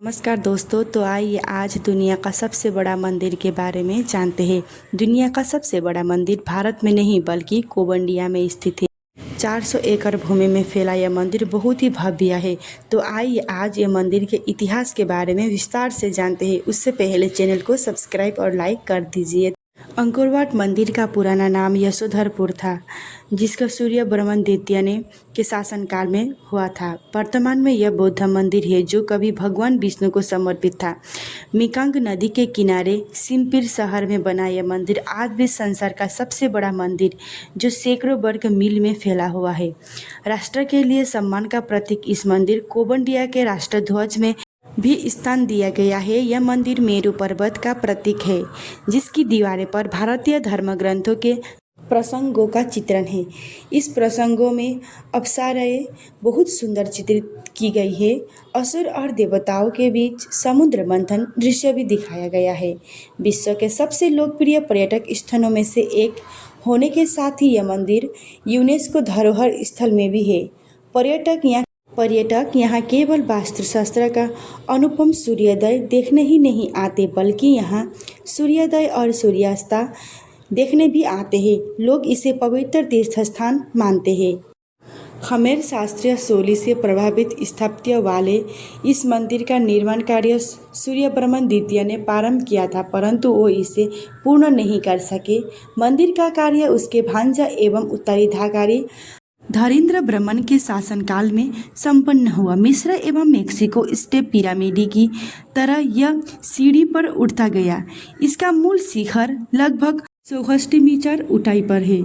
नमस्कार दोस्तों। तो आइए आज दुनिया का सबसे बड़ा मंदिर के बारे में जानते हैं। दुनिया का सबसे बड़ा मंदिर भारत में नहीं बल्कि कोवंडिया में स्थित है। 400 एकड़ भूमि में फैला यह मंदिर बहुत ही भव्य है। तो आइए आज ये मंदिर के इतिहास के बारे में विस्तार से जानते हैं। उससे पहले चैनल को सब्सक्राइब और लाइक कर दीजिए। अंकोरवाट मंदिर का पुराना नाम यशोधरपुर था, जिसका सूर्यवर्मन द्वितीय ने के शासनकाल में हुआ था। वर्तमान में यह बौद्ध मंदिर है जो कभी भगवान विष्णु को समर्पित था। मिकांग नदी के किनारे सिमपिर शहर में बना यह मंदिर आज भी संसार का सबसे बड़ा मंदिर जो सैकड़ों वर्ग मील में फैला हुआ है। राष्ट्र के लिए सम्मान का प्रतीक इस मंदिर कोवंडिया के राष्ट्रध्वज में भी स्थान दिया गया है। यह मंदिर मेरु पर्वत का प्रतीक है, जिसकी दीवारें पर भारतीय धर्म ग्रंथों के प्रसंगों का चित्रण है। इस प्रसंगों में अप्सराएं बहुत सुंदर चित्रित की गई है। असुर और देवताओं के बीच समुद्र मंथन दृश्य भी दिखाया गया है। विश्व के सबसे लोकप्रिय पर्यटक स्थलों में से एक होने के साथ ही यह मंदिर यूनेस्को धरोहर स्थल में भी है। पर्यटक यहाँ केवल वास्तुशास्त्र का अनुपम सूर्योदय देखने ही नहीं आते, बल्कि यहाँ सूर्योदय और सूर्यास्त देखने भी आते हैं। लोग इसे पवित्र तीर्थ स्थान मानते हैं। खमेर शास्त्रीय शैली से प्रभावित स्थापत्य वाले इस मंदिर का निर्माण कार्य सूर्यवर्मन द्वितीय ने प्रारंभ किया था, परंतु वो इसे पूर्ण नहीं कर सके। मंदिर का कार्य उसके भांजा एवं उत्तराधिकारी धरीन्द्र वर्मन के शासनकाल में संपन्न हुआ। मिस्र एवं मेक्सिको स्टेप पिरामिड की तरह यह सीढ़ी पर उठता गया। इसका मूल शिखर लगभग 64 मीटर ऊंचाई पर है।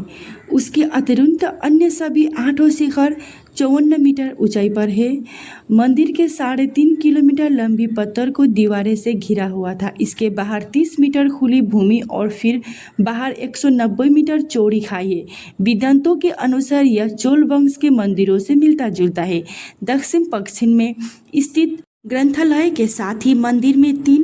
उसके अतिरिक्त अन्य सभी 8 शिखर 54 मीटर ऊंचाई पर है। मंदिर के 3.5 किलोमीटर लंबी पत्थर को दीवारें से घिरा हुआ था। इसके बाहर 30 मीटर खुली भूमि और फिर बाहर 190 मीटर चौड़ी खाई है। वेदांतों के अनुसार यह चोल वंश के मंदिरों से मिलता जुलता है। दक्षिण पश्चिम में स्थित ग्रंथालय के साथ ही मंदिर में 3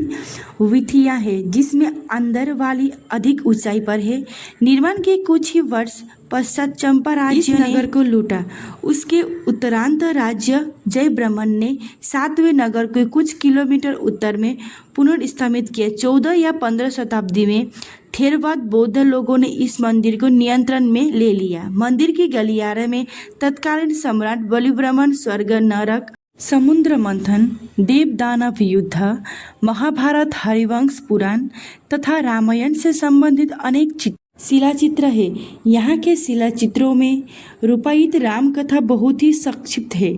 वीथियां हैं, जिसमें अंदर वाली अधिक ऊंचाई पर है। निर्माण के कुछ ही वर्ष पश्चात चंपा राज्य ने नगर को लूटा। उसके उत्तरांत राज्य जयवर्मन ने 7वें नगर को कुछ किलोमीटर उत्तर में पुनर्स्थापित किया। 14 या 15 शताब्दी में थेरवाद बौद्ध लोगों ने इस मंदिर को नियंत्रण में ले लिया। मंदिर की गलियारे में तत्कालीन सम्राट बलिवर्मन स्वर्ग नरक समुद्र मंथन, देव दानव युद्ध, महाभारत, हरिवंश पुराण तथा रामायण से संबंधित अनेक शिलाचित्र है। यहाँ के शिलाचित्रों में रूपायित राम कथा बहुत ही संक्षिप्त है।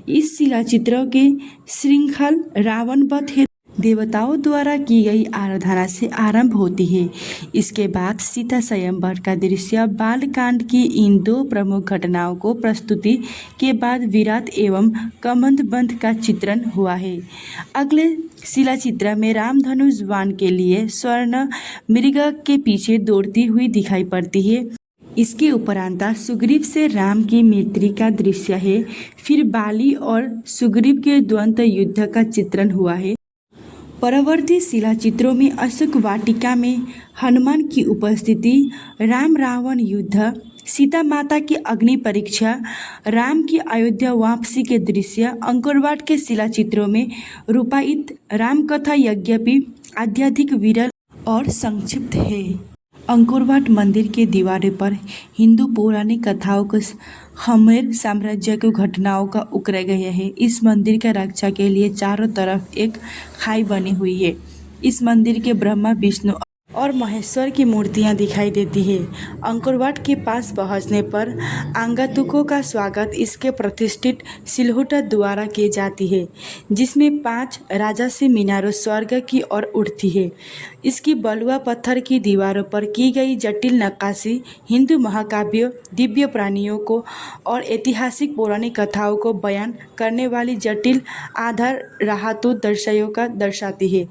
इस शिलाचित्रों के श्रृंखल रावण वध है देवताओं द्वारा की गई आराधना से आरंभ होती है। इसके बाद सीता स्वयंवर का दृश्य बालकांड की इन 2 प्रमुख घटनाओं को प्रस्तुति के बाद विराट एवं कमंडबंध का चित्रण हुआ है। अगले शिलाचित्र में रामधनुष बाण के लिए स्वर्ण मृग के पीछे दौड़ती हुई दिखाई पड़ती है। इसके उपरांत सुग्रीव से राम की मैत्री का दृश्य है। फिर बाली और सुग्रीव के द्वंद्व युद्ध का चित्रण हुआ है। परवर्ती शिलाचित्रों में अशोक वाटिका में हनुमान की उपस्थिति, राम रावण युद्ध, सीता माता की अग्नि परीक्षा, राम की अयोध्या वापसी के दृश्य अंकोरवाट के शिलाचित्रों में रूपायित राम कथा यद्यपि अत्यधिक विरल और संक्षिप्त है। अंकोरवाट मंदिर के दीवारों पर हिंदू पौराणिक कथाओं को खमेर साम्राज्य की घटनाओं का उकेरा गया है। इस मंदिर की रक्षा के लिए चारों तरफ एक खाई बनी हुई है। इस मंदिर के ब्रह्मा, विष्णु और महेश्वर की मूर्तियां दिखाई देती है। अंकोरवाट के पास पहुंचने पर आगंतुकों का स्वागत इसके प्रतिष्ठित सिलहुट द्वारा की जाती है, जिसमें 5 राजसी मीनारों स्वर्ग की ओर उठती है। इसकी बलुआ पत्थर की दीवारों पर की गई जटिल नक्काशी हिंदू महाकाव्यों, दिव्य प्राणियों को और ऐतिहासिक पौराणिक कथाओं को बयान करने वाली जटिल आधार राहतों दृश्यों का दर्शाती है।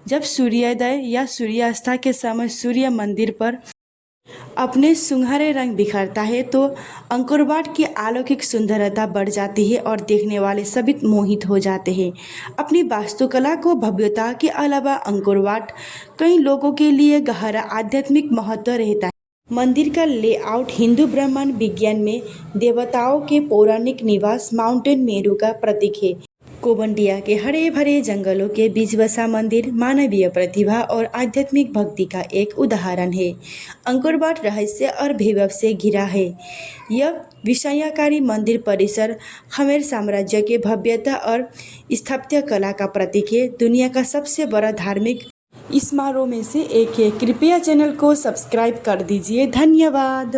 जब सूर्योदय या सूर्यास्त के समय सूर्य मंदिर पर अपने सुनहरे रंग बिखरता है तो अंकोरवाट की अलौकिक सुंदरता बढ़ जाती है और देखने वाले सभी मोहित हो जाते हैं। अपनी वास्तुकला को भव्यता के अलावा अंकोरवाट कई लोगों के लिए गहरा आध्यात्मिक महत्व रहता है। मंदिर का लेआउट हिंदू ब्रह्मांड विज्ञान में देवताओं के पौराणिक निवास माउंटेन मेरू का प्रतीक है। कोबंडिया के हरे भरे जंगलों के बीच बसा मंदिर मानवीय प्रतिभा और आध्यात्मिक भक्ति का एक उदाहरण है। अंकोरवाट रहस्य और वैभव से घिरा है। यह विस्मयकारी मंदिर परिसर खमेर साम्राज्य के भव्यता और स्थापत्य कला का प्रतीक है। दुनिया का सबसे बड़ा धार्मिक स्मारकों में से एक है। कृपया चैनल को सब्सक्राइब कर दीजिए। धन्यवाद।